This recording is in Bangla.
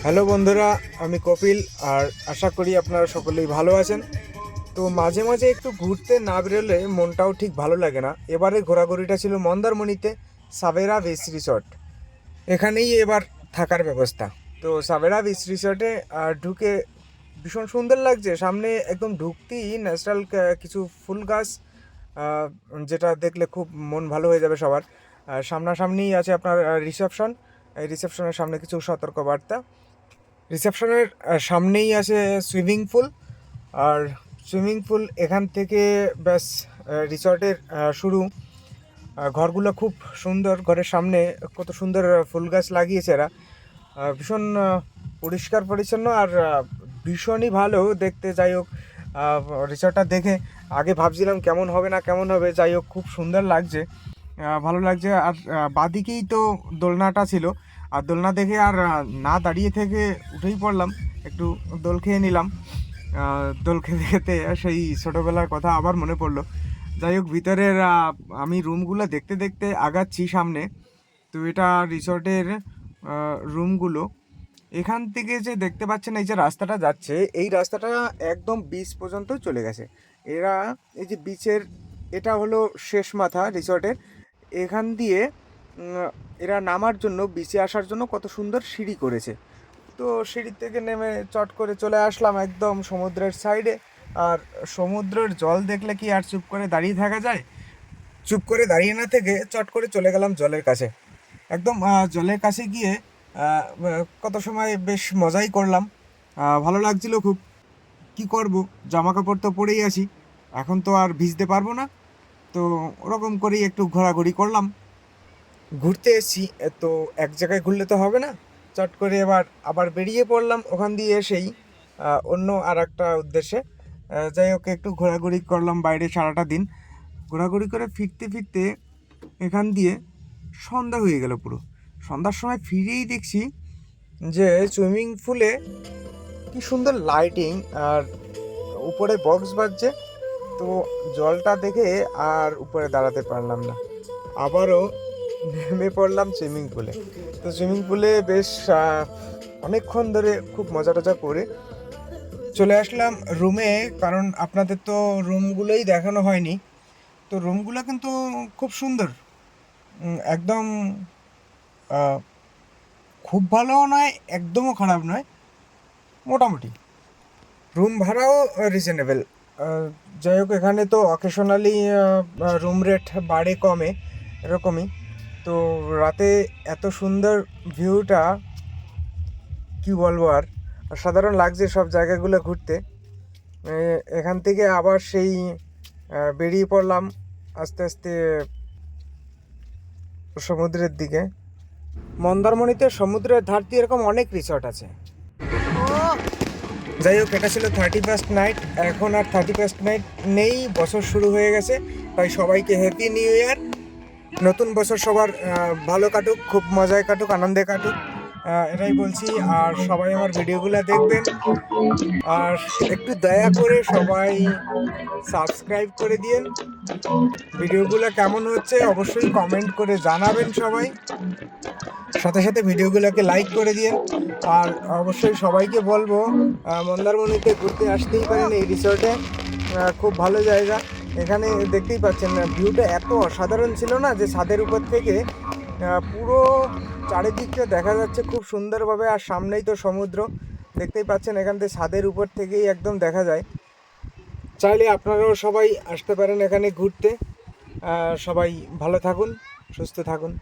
হ্যালো বন্ধুরা, আমি কপিল। আর আশা করি আপনারা সকলেই ভালো আছেন। তো মাঝে মাঝে একটু ঘুরতে না বেরোলে মনটাও ঠিক ভালো লাগে না। এবারে ঘোরাঘুরিটা ছিল মন্দারমণিতে, সাবেরা বিচ রিসর্ট। এখানেই এবার থাকার ব্যবস্থা। তো সাবেরা বিচ রিসর্টে ঢুকে ভীষণ সুন্দর লাগছে। সামনে একদম ঢুকতেই ন্যাচারাল কিছু ফুল গাছ, আহ, যেটা দেখলে খুব মন ভালো হয়ে যাবে সবার। সামনাসামনিই আছে আপনার রিসেপশন। এই রিসেপশনের সামনে কিছু সতর্কবার্তা। রিসেপশনের সামনেই আছে সুইমিং পুল। আর সুইমিং পুল এখান থেকে ব্যাস রিসর্টের শুরু। ঘরগুলো খুব সুন্দর, ঘরের সামনে কত সুন্দর ফুল গাছ লাগিয়েছে এরা। ভীষণ পরিষ্কার পরিচ্ছন্ন আর ভীষণই ভালো দেখতে। যাই হোক, রিসর্টটা দেখে আগে ভাবছিলাম কেমন হবে না কেমন হবে, যাই হোক খুব সুন্দর লাগছে, ভালো লাগছে। আর বাদিকেই তো দোলনাটা ছিল। আর দোলনা দেখে আর না দাঁড়িয়ে থেকে উঠেই পড়লাম, একটু দোল খেয়ে নিলাম। দোল খেতে খেতে সেই ছোটোবেলার কথা আবার মনে পড়লো। যাই হোক, ভিতরের আমি রুমগুলো দেখতে দেখতে আগাচ্ছি সামনে। তো এটা রিসর্টের রুমগুলো। এখান থেকে যে দেখতে পাচ্ছেন এই যে রাস্তাটা যাচ্ছে, এই রাস্তাটা একদম বিচ পর্যন্ত চলে গেছে। এরা এই যে বিচের, এটা হলো শেষ মাথা রিসর্টের। এখান দিয়ে এরা নামার জন্য, বিচে আসার জন্য কত সুন্দর সিঁড়ি করেছে। তো সিঁড়ি থেকে নেমে চট করে চলে আসলাম একদম সমুদ্রের সাইডে। আর সমুদ্রের জল দেখলে কি আর চুপ করে দাঁড়িয়ে থাকা যায়? চুপ করে দাঁড়িয়ে না থেকে চট করে চলে গেলাম জলের কাছে। একদম জলের কাছে গিয়ে কত সময় বেশ মজাই করলাম। ভালো লাগছিল খুব। কি করব, জামা কাপড় তো পরেই আছি, এখন তো আর ভিজতে পারবো না। তো ওরকম করেই একটু ঘোরাঘুরি করলাম। ঘুরতে এসেছি, তো এক জায়গায় ঘুরলে তো হবে না। চট করে এবার আবার বেরিয়ে পড়লাম ওখান দিয়ে এসেই অন্য আর একটা উদ্দেশ্যে। যাই হোক, একটু ঘোরাঘুরি করলাম বাইরে সারাটা দিন। ঘোরাঘুরি করে ফিরতে ফিরতে এখান দিয়ে সন্ধ্যা হয়ে গেল পুরো। সন্ধ্যার সময় ফিরেই দেখছি যে সুইমিং পুলে কি সুন্দর লাইটিং, আর উপরে বক্স বাজছে। তো জলটা দেখে আর উপরে দাঁড়াতে পারলাম না, আবারও নেমে পড়লাম সুইমিং পুলে। তো সুইমিং পুলে বেশ অনেকক্ষণ ধরে খুব মজা টজা করে চলে আসলাম রুমে। কারণ আপনাদের তো রুমগুলোই দেখানো হয়নি। তো রুমগুলো কিন্তু খুব সুন্দর, একদম খুব ভালোও নয়, একদমও খারাপ নয়, মোটামুটি। রুম ভাড়াও রিজনেবল। যাই হোক, এখানে তো অকেশনালি রুম রেট বাড়ে কমে, এরকমই। তো রাতে এত সুন্দর ভিউটা কি বলবো আর। সাধারণ লাগছে সব জায়গাগুলো ঘুরতে। এখান থেকে আবার সেই বেরিয়ে পড়লাম আস্তে আস্তে সমুদ্রের দিকে। মন্দারমণিতে সমুদ্রের ধার দিয়ে এরকম অনেক রিসর্ট আছে। যাই হোক, এটা ছিল 31st নাইট। এখন আর 31st নাইট নেই, বছর শুরু হয়ে গেছে। তাই সবাইকে হ্যাপি নিউ ইয়ার। নতুন বছর সবার ভালো কাটুক, খুব মজায় কাটুক, আনন্দে কাটুক, এটাই বলছি। আর সবাই আমার ভিডিওগুলো দেখবেন। আর একটু দয়া করে সবাই সাবস্ক্রাইব করে দিন। ভিডিওগুলো কেমন হচ্ছে অবশ্যই কমেন্ট করে জানাবেন সবাই। সাথে সাথে ভিডিওগুলোকে লাইক করে দিন। আর অবশ্যই সবাইকে বলবো মন্দারমণিতে ঘুরতে আসতেই পারেন এই রিসর্টে। খুব ভালো জায়গা। এখানে দেখতেই পাচ্ছেন ভিউটা এত অসাধারণ ছিল না, যে ছাদের উপর থেকে পুরো চারিদিকটা দেখা যাচ্ছে খুব সুন্দরভাবে। আর সামনেই তো সমুদ্র, দেখতেই পাচ্ছেন এখান থেকে ছাদের উপর থেকেই একদম দেখা যায়। চাইলে আপনারাও সবাই আসতে পারেন এখানে ঘুরতে। সবাই ভালো থাকুন, সুস্থ থাকুন।